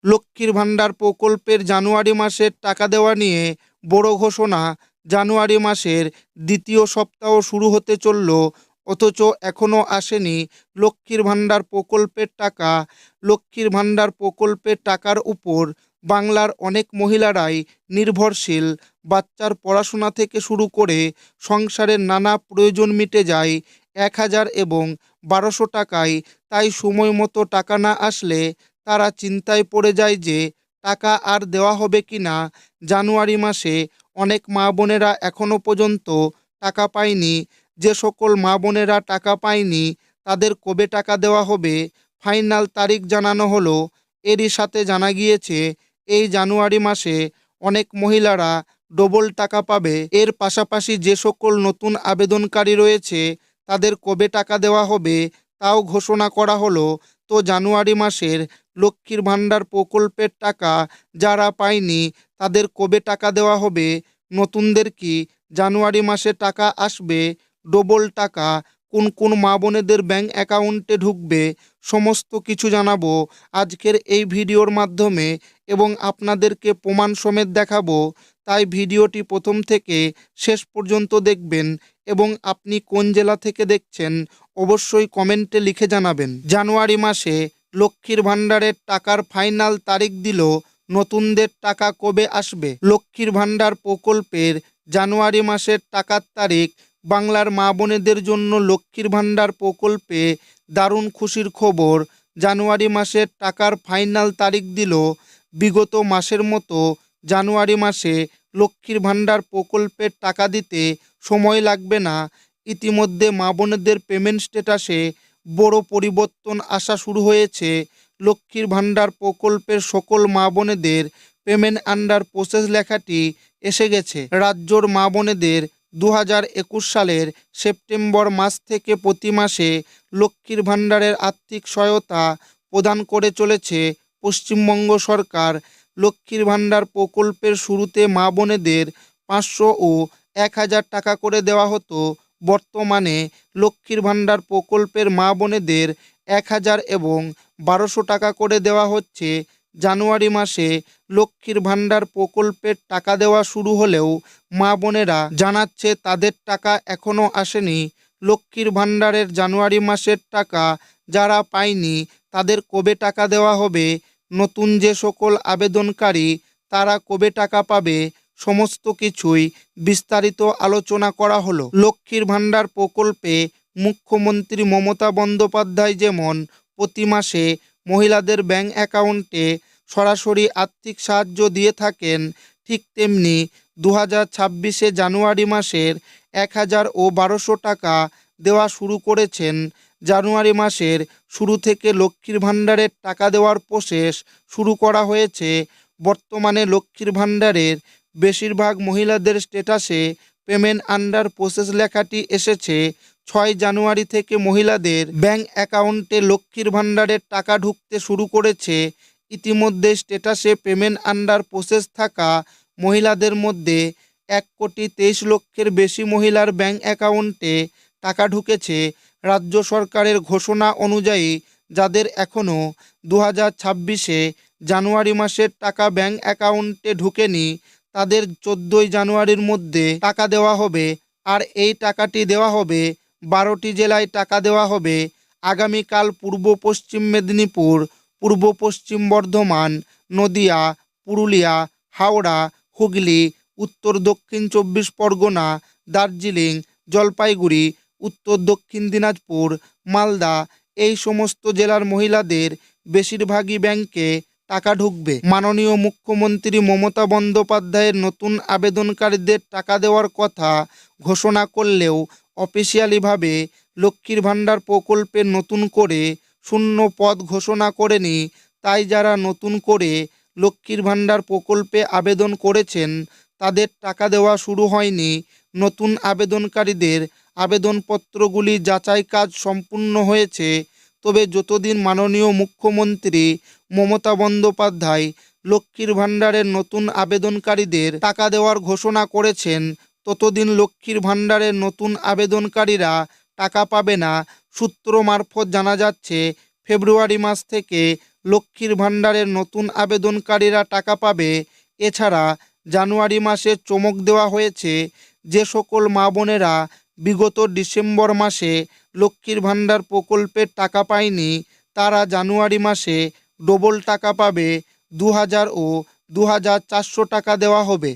লক্ষ্মীর ভাণ্ডার প্রকল্পের জানুয়ারি মাসের টাকা দেওয়া নিয়ে বড় ঘোষণা। জানুয়ারি মাসের দ্বিতীয় সপ্তাহ শুরু হতে চলল, অথচ এখনও আসেনি লক্ষ্মীর ভাণ্ডার প্রকল্পের টাকা। লক্ষ্মীর ভাণ্ডার প্রকল্পের টাকার উপর বাংলার অনেক মহিলারাই নির্ভরশীল। বাচ্চার পড়াশোনা থেকে শুরু করে সংসারের নানা প্রয়োজন মিটে যায় 1,000 এবং 1200 টাকায়। তাই সময় মতো টাকা না আসলে তারা চিন্তায় পড়ে যায় যে টাকা আর দেওয়া হবে কিনা। জানুয়ারি মাসে অনেক মা বোনেরা এখনও পর্যন্ত টাকা পায়নি। যে সকল মা বোনেরা টাকা পায়নি তাদের কবে টাকা দেওয়া হবে ফাইনাল তারিখ জানানো হলো। এরই সাথে জানা গিয়েছে এই জানুয়ারি মাসে অনেক মহিলারা ডবল টাকা পাবে। এর পাশাপাশি যে সকল নতুন আবেদনকারী রয়েছে তাদের কবে টাকা দেওয়া হবে তাও ঘোষণা করা হলো। তো জানুয়ারি মাসের লক্ষ্মীর ভাণ্ডার প্রকল্পের টাকা যারা পায়নি তাদের কবে টাকা দেওয়া হবে, নতুনদের কি জানুয়ারি মাসে টাকা আসবে ডবল টাকা, কোন কোন মা বোনেদের ব্যাংক অ্যাকাউন্টে ঢুকবে, সমস্ত কিছু জানাবো আজকের এই ভিডিওর মাধ্যমে এবং আপনাদেরকে প্রমাণ সমেত দেখাবো। তাই ভিডিওটি প্রথম থেকে শেষ পর্যন্ত দেখবেন এবং আপনি কোন জেলা থেকে দেখছেন অবশ্যই কমেন্টে লিখে জানাবেন। জানুয়ারি মাসে লক্ষ্মীর ভাণ্ডারের টাকার ফাইনাল তারিখ দিল, নতুনদের টাকা কবে আসবে। লক্ষ্মীর ভাণ্ডার প্রকল্পের জানুয়ারি মাসের টাকার তারিখ। বাংলার মা বোনেদের জন্য লক্ষ্মীর ভাণ্ডার প্রকল্পে দারুণ খুশির খবর। জানুয়ারি মাসের টাকার ফাইনাল তারিখ দিল। বিগত মাসের মতো জানুয়ারি মাসে লক্ষ্মীর ভাণ্ডার প্রকল্পের টাকা দিতে সময় লাগবে না। ইতিমধ্যে মা বোনেদের পেমেন্ট স্ট্যাটাসে বড় পরিবর্তন আসা শুরু হয়েছে। লক্ষ্মীর ভাণ্ডার প্রকল্পের সকল মা বোনেদের পেমেন্ট আন্ডার প্রসেস লেখাটি এসে গেছে। রাজ্যর মা বোনেদের 2021 সালের সেপ্টেম্বর মাস থেকে প্রতি মাসে লক্ষ্মীর ভাণ্ডারের আর্থিক সহায়তা প্রদান করে চলেছে পশ্চিমবঙ্গ সরকার। লক্ষ্মীর ভাণ্ডার প্রকল্পের শুরুতে মা বোনেদের 500 ও 1000 টাকা করে দেওয়া হতো। বর্তমানে লক্ষ্মীর ভাণ্ডার প্রকল্পের মা বোনেদের 1000 এবং 1200 টাকা করে দেওয়া হচ্ছে। জানুয়ারি মাসে লক্ষ্মীর ভাণ্ডার প্রকল্পের টাকা দেওয়া শুরু হলেও মা বোনেরা জানাচ্ছে তাদের টাকা এখনও আসেনি। লক্ষ্মীর ভাণ্ডারের জানুয়ারি মাসের টাকা যারা পায়নি তাদের কবে টাকা দেওয়া হবে, নতুন যে সকল আবেদনকারী তারা কবে টাকা পাবে, সমস্ত কিছুই বিস্তারিত আলোচনা করা হলো। লক্ষ্মীর ভাণ্ডার প্রকল্পে মুখ্যমন্ত্রী মমতা বন্দ্যোপাধ্যায় যেমন প্রতি মাসে মহিলাদের ব্যাংক অ্যাকাউন্টে সরাসরি আর্থিক সাহায্য দিয়ে থাকেন, ঠিক তেমনি 2026 জানুয়ারি মাসের 1000 ও 1200 টাকা দেওয়া শুরু করেছেন। জানুয়ারি মাসের শুরু থেকে লক্ষ্মীর ভাণ্ডারের টাকা দেওয়ার প্রসেস শুরু করা হয়েছে। বর্তমানে লক্ষ্মীর ভাণ্ডারের বেশিরভাগ মহিলাদের স্ট্যাটাসে পেমেন্ট আন্ডার প্রসেস লেখাটি এসেছে। 6 জানুয়ারি থেকে মহিলাদের ব্যাংক অ্যাকাউন্টে লক্ষ্মীর ভাণ্ডারের টাকা ঢুকতে শুরু করেছে। ইতিমধ্যে স্ট্যাটাসে পেমেন্ট আন্ডার প্রসেস থাকা মহিলাদের মধ্যে 1,23,00,000-এর বেশি মহিলার ব্যাংক অ্যাকাউন্টে টাকা ঢুকেছে। রাজ্য সরকারের ঘোষণা অনুযায়ী যাদের এখনও 2026 জানুয়ারি মাসের টাকা ব্যাংক অ্যাকাউন্টে ঢুকেনি তাদের 14 জানুয়ারির মধ্যে টাকা দেওয়া হবে। আর এই টাকাটি দেওয়া হবে 12টি জেলায় টাকা দেওয়া হবে। আগামীকাল পূর্ব পশ্চিম মেদিনীপুর, পূর্ব পশ্চিম বর্ধমান, নদিয়া, পুরুলিয়া, হাওড়া, হুগলি, উত্তর দক্ষিণ 24 পরগনা, দার্জিলিং, জলপাইগুড়ি, উত্তর দক্ষিণ দিনাজপুর, মালদা এই সমস্ত জেলার মহিলাদের বেশিরভাগই ব্যাংকে টাকা ঢুকবে। মাননীয় মুখ্যমন্ত্রী মমতা বন্দ্যোপাধ্যায়ের নতুন আবেদনকারীদের টাকা দেওয়ার কথা ঘোষণা করলেও অফিসিয়ালিভাবে লক্ষ্মীর ভাণ্ডার প্রকল্পে নতুন করে শূন্য পদ ঘোষণা করেনি। তাই যারা নতুন করে লক্ষ্মীর ভাণ্ডার প্রকল্পে আবেদন করেছেন তাদের টাকা দেওয়া শুরু হয়নি। নতুন আবেদনকারীদের আবেদনপত্রগুলি যাচাই কাজ সম্পূর্ণ হয়েছে। তবে যতদিন মাননীয় মুখ্যমন্ত্রী মমতা বন্দ্যোপাধ্যায় লক্ষ্মীর ভাণ্ডারের নতুন আবেদনকারীদের টাকা দেওয়ার ঘোষণা করেছেন ততদিন লক্ষ্মীর ভাণ্ডারের নতুন আবেদনকারীরা টাকা পাবে না। সূত্র মারফত জানা যাচ্ছে ফেব্রুয়ারি মাস থেকে লক্ষ্মীর ভাণ্ডারের নতুন আবেদনকারীরা টাকা পাবে। এছাড়া জানুয়ারি মাসে চমক দেওয়া হয়েছে, যে সকল মা বোনেরা বিগত ডিসেম্বর মাসে লক্ষ্মীর ভাণ্ডার প্রকল্পের টাকা পায়নি, তারা জানুয়ারি মাসে ডবল টাকা পাবে। ২,০০০ ও ২,৪০০ টাকা দেওয়া হবে।